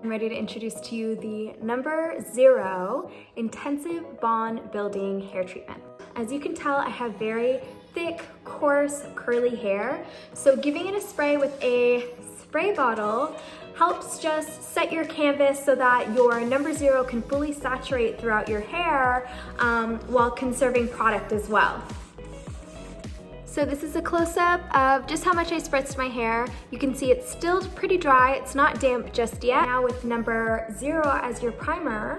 I'm ready to introduce to you the number 0 intensive bond building hair treatment. As you can tell, I have very thick, coarse, curly hair. So giving it a spray with a spray bottle helps just set your canvas so that your number 0 can fully saturate throughout your hair while conserving product as well. So this is a close-up of just how much I spritzed my hair. You can see it's still pretty dry, it's not damp just yet. Now with number 0 as your primer,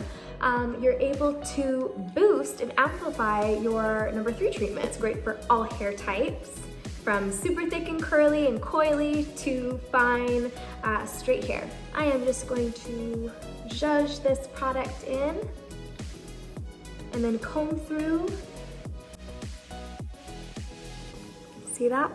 you're able to boost and amplify your number 3 treatment. It's great for all hair types, from super thick and curly and coily to fine straight hair. I am just going to zhuzh this product in and then comb through. See that?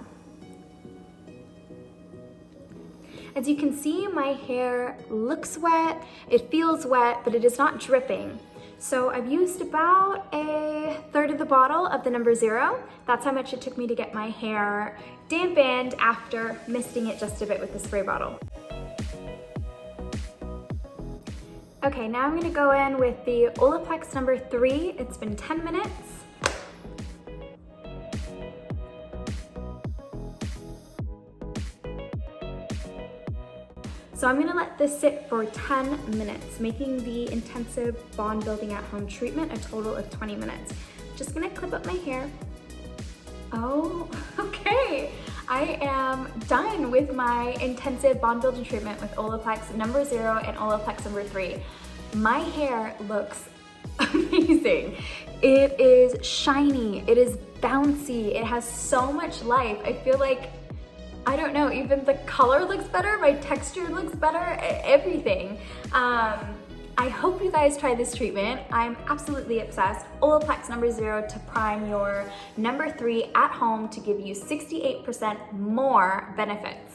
As you can see, my hair looks wet, it feels wet, but it is not dripping. So I've used about 1/3 of the bottle of the number 0. That's how much it took me to get my hair dampened after misting it just a bit with the spray bottle. Okay, now I'm gonna go in with the OLAPLEX number 3. It's been 10 minutes. So I'm gonna let this sit for 10 minutes, making the intensive bond building at home treatment a total of 20 minutes. Just gonna clip up my hair. Oh, okay. I am done with my intensive bond building treatment with OLAPLEX number 0 and OLAPLEX number 3. My hair looks amazing. It is shiny, it is bouncy, it has so much life. I feel like, I don't know, even the color looks better, my texture looks better, everything. I hope you guys try this treatment. I'm absolutely obsessed. OLAPLEX number 0 to prime your number 3 at home to give you 68% more benefits.